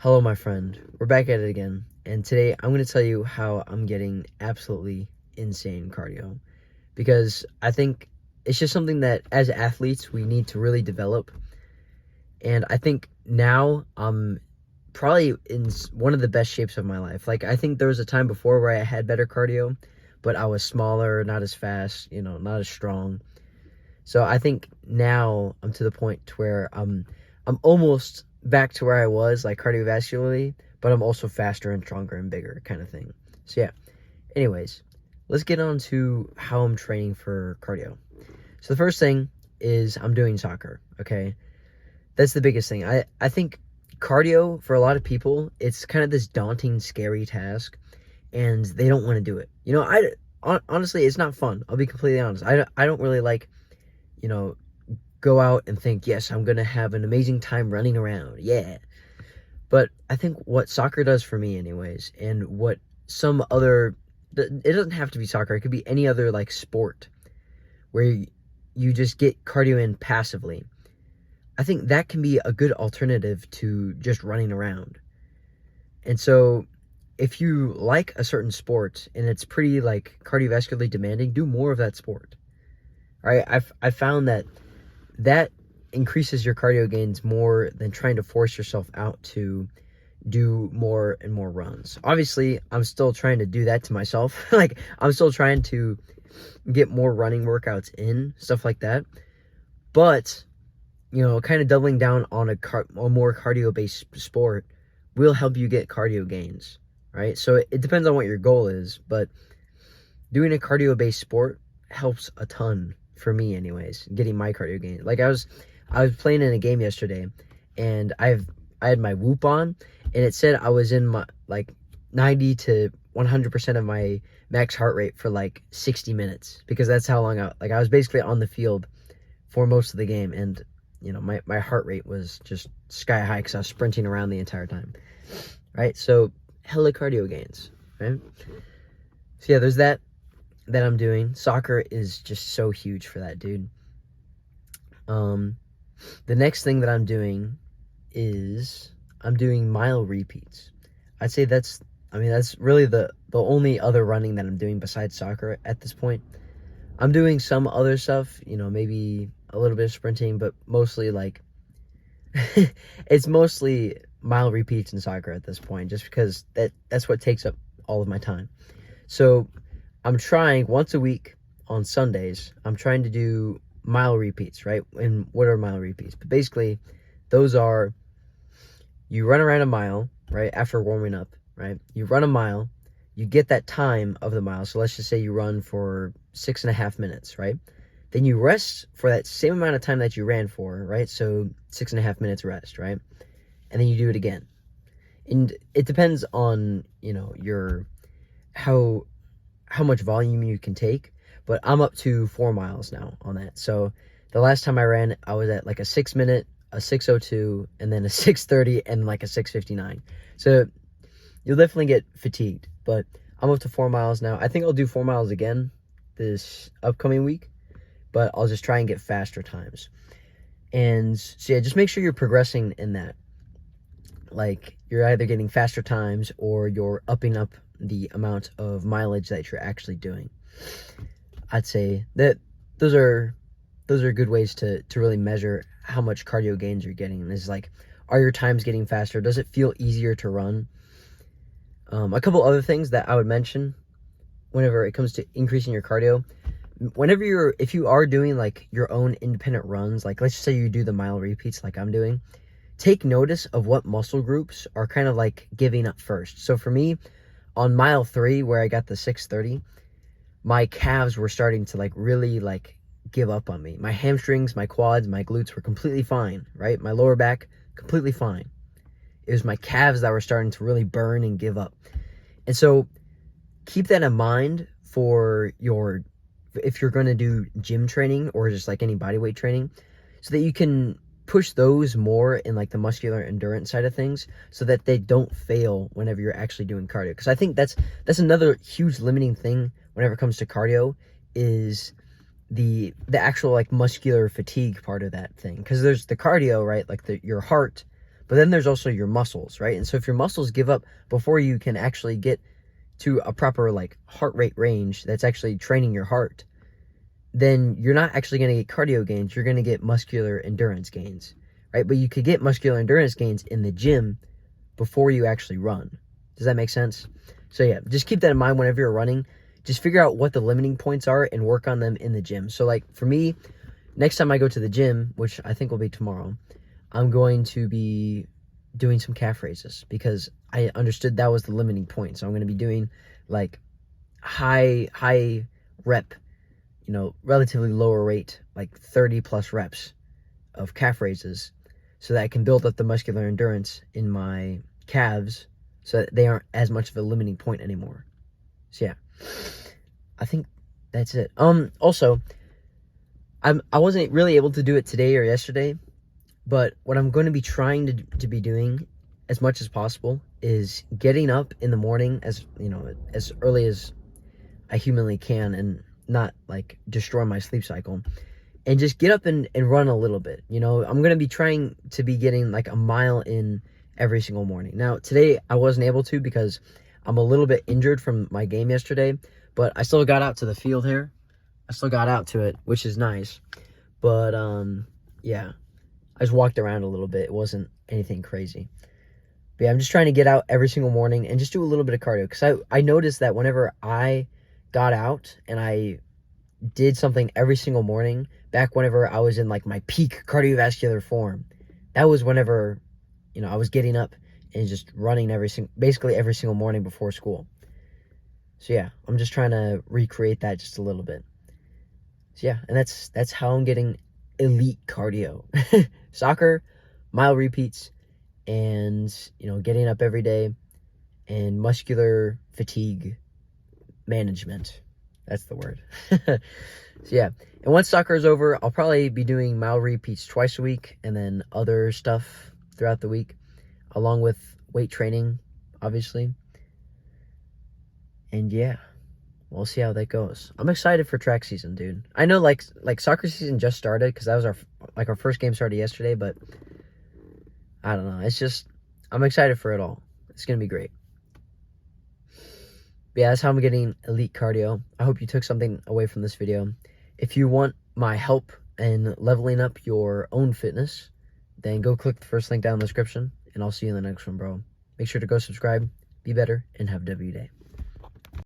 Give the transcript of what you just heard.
Hello, my friend. We're back at it again. And today I'm going to tell you how I'm getting absolutely insane cardio. Because I think it's just something that as athletes we need to really develop. And I think now I'm probably in one of the best shapes of my life. Like, I think there was a time before where I had better cardio, but I was smaller, not as fast, not as strong. So I think now I'm to the point to where I'm almost back to where I was, like cardiovascularly, but I'm also faster and stronger and bigger kind of thing. So yeah. Anyways, let's get on to how I'm training for cardio. So the first thing is I'm doing soccer, okay? That's the biggest thing. I think cardio for a lot of people, it's kind of this daunting, scary task and they don't want to do it. Honestly, it's not fun. I'll be completely honest. I don't really like, you know, go out and think, yes, I'm going to have an amazing time running around. Yeah. But I think what soccer does for me anyways, and what some other, it doesn't have to be soccer. It could be any other like sport where you just get cardio in passively. I think that can be a good alternative to just running around. And so if you like a certain sport and it's pretty like cardiovascularly demanding, do more of that sport. All right. I've found that increases your cardio gains more than trying to force yourself out to do more and more runs. Obviously, I'm still trying to do that to myself. Like, I'm still trying to get more running workouts in, stuff like that. But, kind of doubling down on a more cardio-based sport will help you get cardio gains, right? So it depends on what your goal is, but doing a cardio-based sport helps a ton for me anyways, getting my cardio gain. Like I was playing in a game yesterday and I had my Whoop on and it said I was in my like 90 to 100% of my max heart rate for like 60 minutes because that's how long I was basically on the field for most of the game. And my heart rate was just sky high because I was sprinting around the entire time, right? So hella cardio gains, right? So yeah, there's that I'm doing. Soccer is just so huge for that, dude. The next thing that I'm doing is I'm doing mile repeats. I'd say that's really the only other running that I'm doing besides soccer at this point. I'm doing some other stuff, maybe a little bit of sprinting, but mostly like it's mostly mile repeats in soccer at this point, just because that's what takes up all of my time. So I'm trying once a week on Sundays, I'm trying to do mile repeats, right? And what are mile repeats? But basically, those are, you run around a mile, right? After warming up, right? You run a mile, you get that time of the mile. So let's just say you run for 6.5 minutes, right? Then you rest for that same amount of time that you ran for, right? So 6.5 minutes rest, right? And then you do it again. And it depends on, your, how much volume you can take, but I'm up to 4 miles now on that. So the last time I ran, I was at like a 6 minute, a 6:02, and then a 6:30 and like a 6:59. So you'll definitely get fatigued, but I'm up to 4 miles now. I think I'll do 4 miles again this upcoming week, but I'll just try and get faster times. And so yeah, just make sure you're progressing in that. Like, you're either getting faster times or you're upping up the amount of mileage that you're actually doing. I'd say that those are good ways to really measure how much cardio gains you're getting. It's like, are your times getting faster? Does it feel easier to run? A couple other things that I would mention whenever it comes to increasing your cardio, if you are doing like your own independent runs, like let's just say you do the mile repeats like I'm doing, take notice of what muscle groups are kind of like giving up first. So for me, on mile 3, where I got the 6:30, my calves were starting to like really like give up on me. My hamstrings, my quads, my glutes were completely fine, right? My lower back, completely fine. It was my calves that were starting to really burn and give up. And so keep that in mind for if you're going to do gym training or just like any body weight training, so that you can push those more in like the muscular endurance side of things, so that they don't fail whenever you're actually doing cardio. Because I think that's another huge limiting thing whenever it comes to cardio, is the actual like muscular fatigue part of that thing. Because there's the cardio, right? Like your heart, But then there's also your muscles, right? And so if your muscles give up before you can actually get to a proper like heart rate range that's actually training your heart, then you're not actually going to get cardio gains. You're going to get muscular endurance gains, right? But you could get muscular endurance gains in the gym before you actually run. Does that make sense? So yeah, just keep that in mind whenever you're running. Just figure out what the limiting points are and work on them in the gym. So like for me, next time I go to the gym, which I think will be tomorrow, I'm going to be doing some calf raises because I understood that was the limiting point. So I'm going to be doing like high rep, relatively lower rate, like 30 plus reps of calf raises so that I can build up the muscular endurance in my calves so that they aren't as much of a limiting point anymore. So yeah, I think that's it. Also, I wasn't really able to do it today or yesterday, but what I'm going to be trying to be doing as much as possible is getting up in the morning as early as I humanly can and not like destroy my sleep cycle, and just get up and run a little bit. I'm going to be trying to be getting like a mile in every single morning. Now today I wasn't able to because I'm a little bit injured from my game yesterday, but I still got out to the field here. I still got out to it, which is nice. But yeah, I just walked around a little bit. It wasn't anything crazy. But yeah, I'm just trying to get out every single morning and just do a little bit of cardio. Because I noticed that whenever I got out and I did something every single morning, back whenever I was in like my peak cardiovascular form, that was whenever, I was getting up and just running basically every single morning before school. So yeah, I'm just trying to recreate that just a little bit. So yeah, and that's how I'm getting elite cardio. Soccer, mile repeats, and getting up every day, and muscular fatigue management. That's the word. So yeah, and once soccer is over, I'll probably be doing mile repeats twice a week, and then other stuff throughout the week, along with weight training, obviously. And yeah, we'll see how that goes. I'm excited for track season, dude. I know like soccer season just started because that was our first game started yesterday, but I don't know. It's just, I'm excited for it all. It's going to be great. But yeah, that's how I'm getting elite cardio. I hope you took something away from this video. If you want my help in leveling up your own fitness, then go click the first link down in the description, and I'll see you in the next one, bro. Make sure to go subscribe, be better, and have a W day.